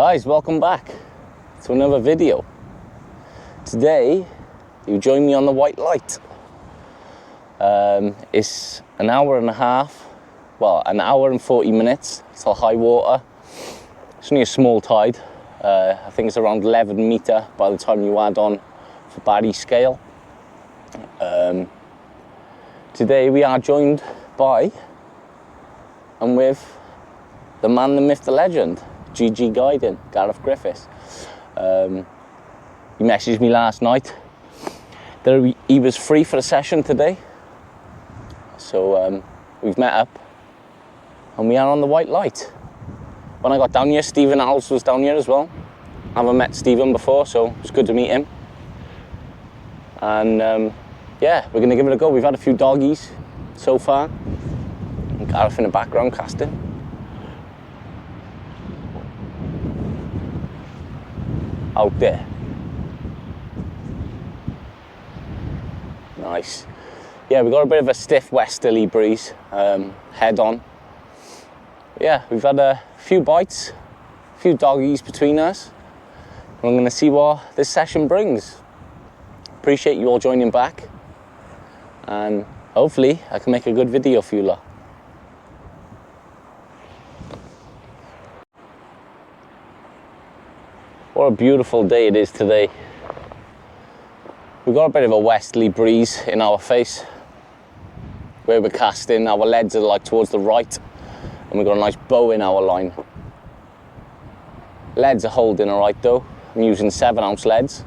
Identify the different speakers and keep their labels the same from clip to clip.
Speaker 1: Guys, welcome back to another video. Today, you join me on the white light. It's an hour and a half, well, an hour and 40 minutes till high water. It's only a small tide. I think it's around 11 metre by the time you add on for Barry scale. Today we are joined by and with the man, the myth, the legend, GG Guiding, Gareth Griffiths. He messaged me last night that he was free for a session today. So we've met up and we are on the white light. When I got down here, Stephen Alves was down here as well. I haven't met Stephen before, so it's good to meet him. And yeah, we're gonna give it a go. We've had a few doggies so far. And Gareth in the background casting. Out there. Nice. Yeah, we've got a bit of a stiff westerly breeze, head on. Yeah, we've had a few bites, a few doggies between us. And I'm gonna see what this session brings. Appreciate you all joining back. And hopefully I can make a good video for you lot. What a beautiful day it is today. We've got a bit of a westerly breeze in our face. Where we're casting, our leads are like towards the right, and we've got a nice bow in our line. Leads are holding alright though. I'm using 7-ounce leads.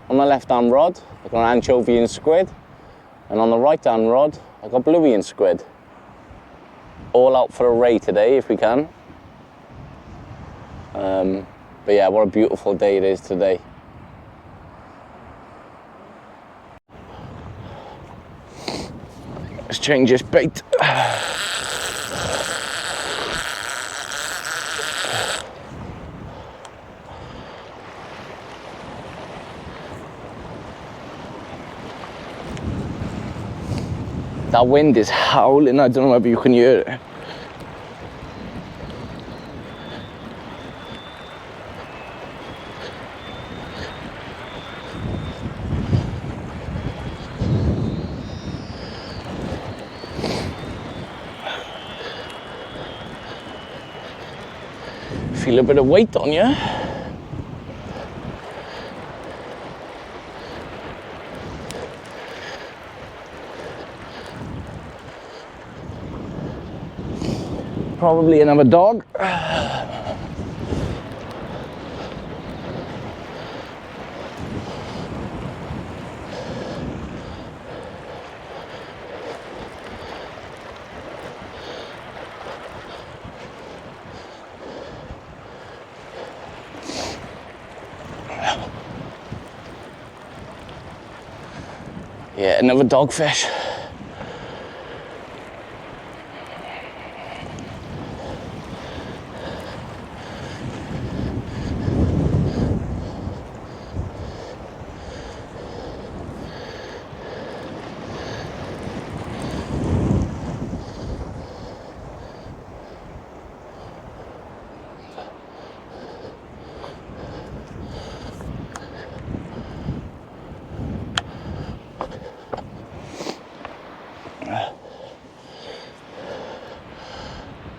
Speaker 1: On my left hand rod, I've got an anchovy and squid, and on the right hand rod, I've got bluey and squid. All out for a ray today if we can. But yeah, what a beautiful day it is today. Let's change this bait. That wind is howling, I don't know whether you can hear it. Feel a bit of weight on you. Probably another dog. Yeah, another dogfish.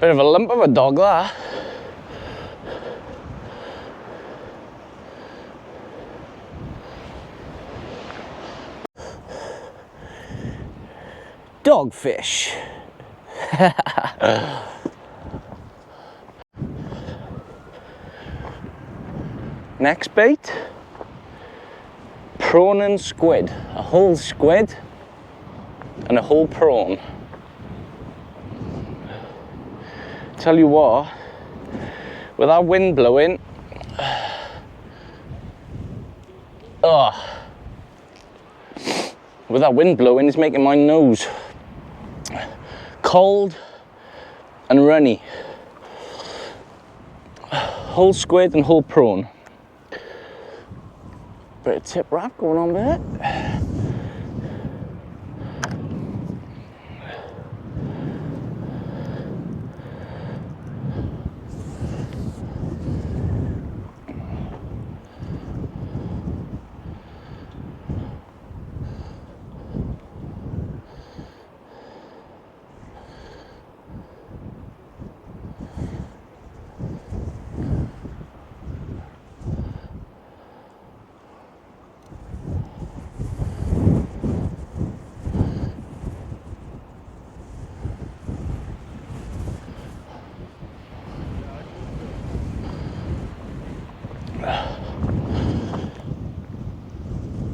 Speaker 1: Bit of a lump of a dog there. Dogfish. Next bait, prawn and squid. A whole squid and a whole prawn. Tell you what, with that wind blowing, with that wind blowing, it's making my nose cold and runny. Whole squid and whole prawn. Bit of tip wrap going on there.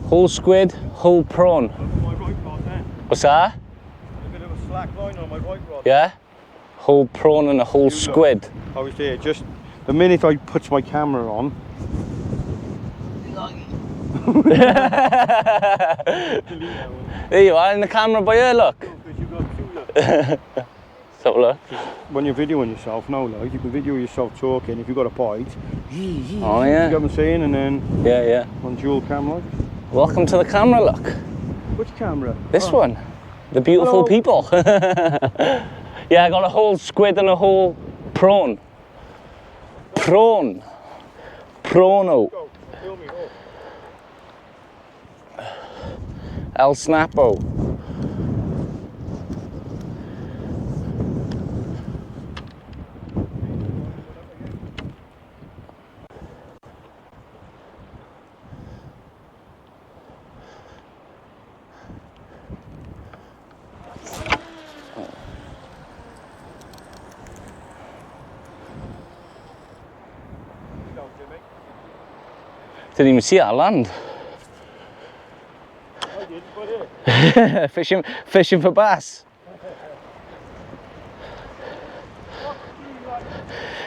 Speaker 1: Whole squid, whole prawn.
Speaker 2: My right rod there.
Speaker 1: What's that?
Speaker 2: A bit of a slack line on my right rod.
Speaker 1: Yeah? Whole prawn and a whole squid.
Speaker 2: I was there just the minute I put my camera on.
Speaker 1: There you are in the camera by here, look. So look.
Speaker 2: When you're videoing yourself now, like you can video yourself talking if you've got a bite.
Speaker 1: Oh yeah.
Speaker 2: You get what I'm saying, and then
Speaker 1: yeah.
Speaker 2: On dual camera.
Speaker 1: Welcome to the camera, look.
Speaker 2: Which camera?
Speaker 1: This one. The beautiful
Speaker 2: Hello.
Speaker 1: people. Yeah, I got a whole squid and a whole prawn. Prawn. Prono.
Speaker 2: Go, film me,
Speaker 1: El Snapo. Didn't even see our land.
Speaker 2: I did, but here.
Speaker 1: fishing for bass.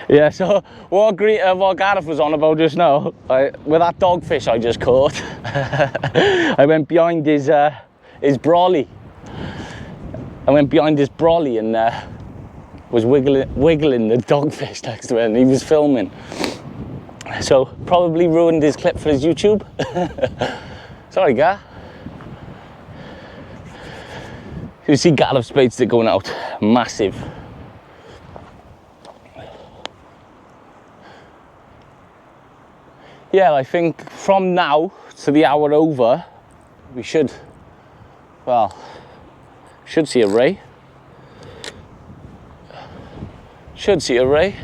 Speaker 1: Yeah, so what Gareth was on about just now, with that dogfish I just caught, I went behind his brolly. I went behind his brolly and was wiggling the dogfish next to it, and he was filming. So probably ruined his clip for his YouTube. Sorry, Gar. You see Gareth's baits that are going out, massive. Yeah, I think from now to the hour over, we should see a ray. Should see a ray.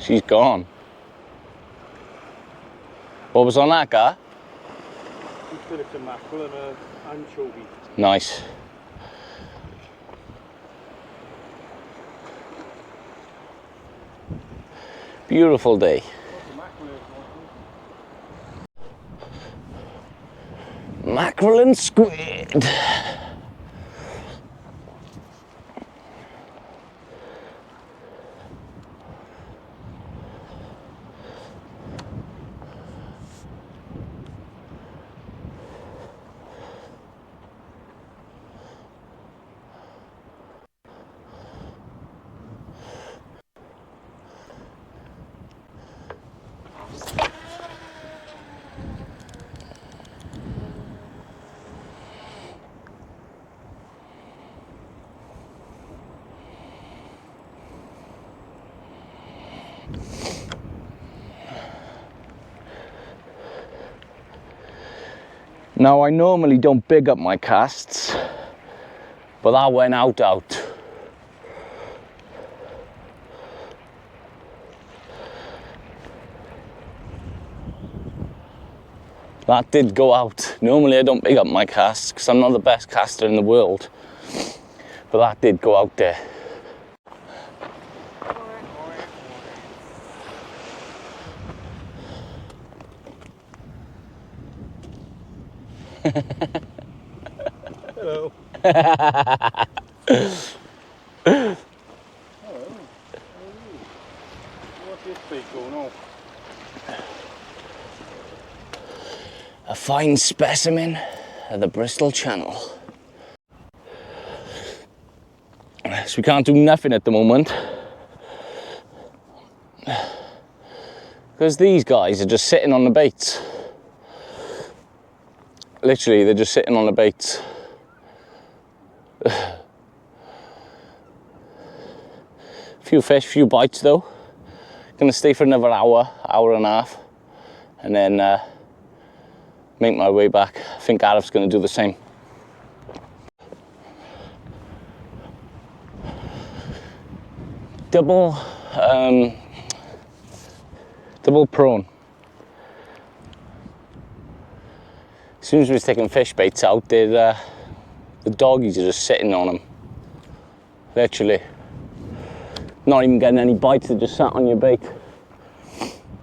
Speaker 1: She's gone. What was on that, guy?
Speaker 2: It's a mackerel and an anchovy.
Speaker 1: Nice. Beautiful day. Mackerel and squid. Now I normally don't big up my casts, but that went out. That did go out. Normally I don't big up my casts because I'm not the best caster in the world, but that did go out there.
Speaker 2: Hello. What's this bait going on?
Speaker 1: A fine specimen of the Bristol Channel. So we can't do nothing at the moment because these guys are just sitting on the baits. Literally, they're just sitting on the baits. Few fish, few bites though. Gonna stay for another hour and a half, and then make my way back. I think Gareth's gonna do the same. Double prawn. soon as we was taking fish baits out, the doggies are just sitting on them. Literally. Not even getting any bites, they just sat on your bait.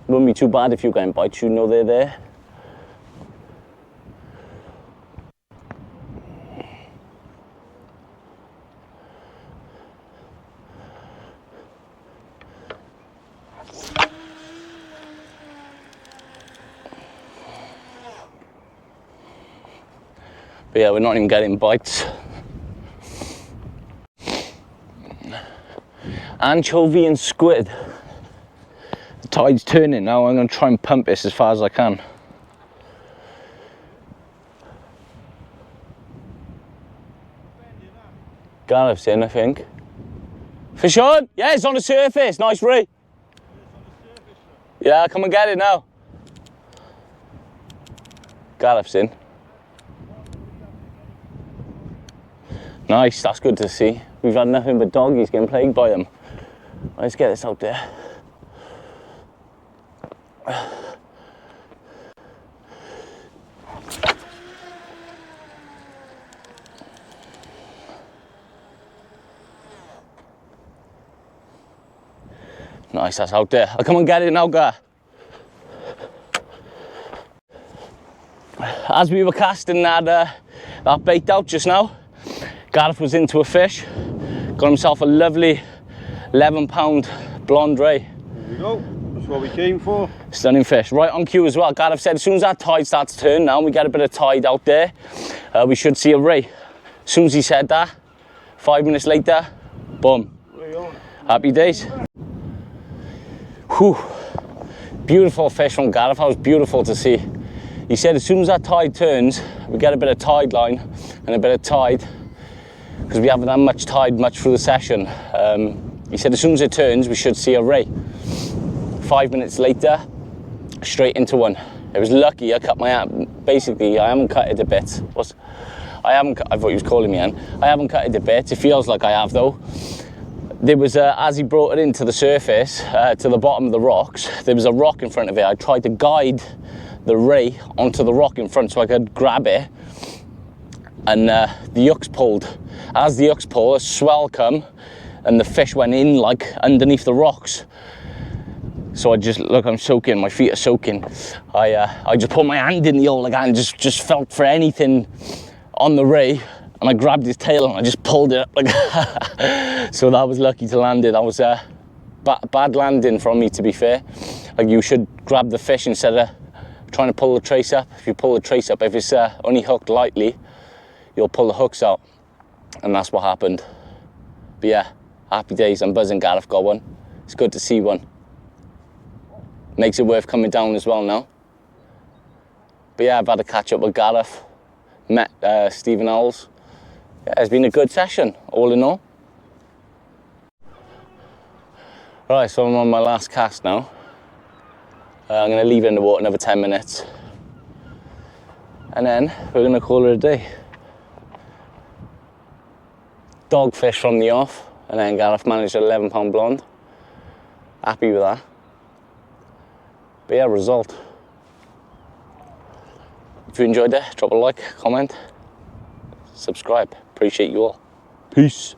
Speaker 1: Wouldn't be too bad if you're getting bites, you know they're there. But yeah, we're not even getting bites. Anchovy and squid. The tide's turning now. I'm going to try and pump this as far as I can. Gareth's in, I think. Fish on? Yeah, it's on the surface. Nice ray. Yeah, come and get it now. Gareth's in. Nice, that's good to see. We've had nothing but doggies getting plagued by them. Let's get this out there. Nice, that's out there. I'll come and get it now, Gar. As we were casting that bait out just now, Gareth was into a fish, got himself a lovely 11-pound blonde ray.
Speaker 2: There we go, that's what we came for.
Speaker 1: Stunning fish, right on cue as well. Gareth said as soon as that tide starts to turn now and we get a bit of tide out there, we should see a ray. As soon as he said that, 5 minutes later, boom. Happy days. Whew. Beautiful fish from Gareth, that was beautiful to see. He said as soon as that tide turns, we get a bit of tide line and a bit of tide, because we haven't had much tide much through the session. He said as soon as it turns, we should see a ray. 5 minutes later, straight into one. It was lucky I cut my hand. Basically, I haven't cut it a bit. I thought he was calling me in. I haven't cut it a bit. It feels like I have though. There was, as he brought it into the surface, to the bottom of the rocks, there was a rock in front of it. I tried to guide the ray onto the rock in front so I could grab it. And the hooks pulled. As the hooks pulled, a swell come and the fish went in like underneath the rocks. So I just, look, I'm soaking, my feet are soaking. I just put my hand in the hole again and just felt for anything on the ray, and I grabbed his tail and I just pulled it up like so that was lucky to land it. That was a bad landing from me, to be fair. Like, you should grab the fish instead of trying to pull the trace up. If you pull the trace up, if it's only hooked lightly, you'll pull the hooks out, and that's what happened. But yeah, happy days. I'm buzzing Gareth got one. It's good to see one. Makes it worth coming down as well now. But yeah, I've had a catch up with Gareth, met Stephen Owls. Yeah, it's been a good session, all in all. Right, so I'm on my last cast now. I'm going to leave it in the water another 10 minutes. And then we're going to call it a day. Dogfish from the off, and then Gareth managed an 11-pound blonde. Happy with that. But yeah, result. If you enjoyed it, drop a like, comment, subscribe. Appreciate you all. Peace.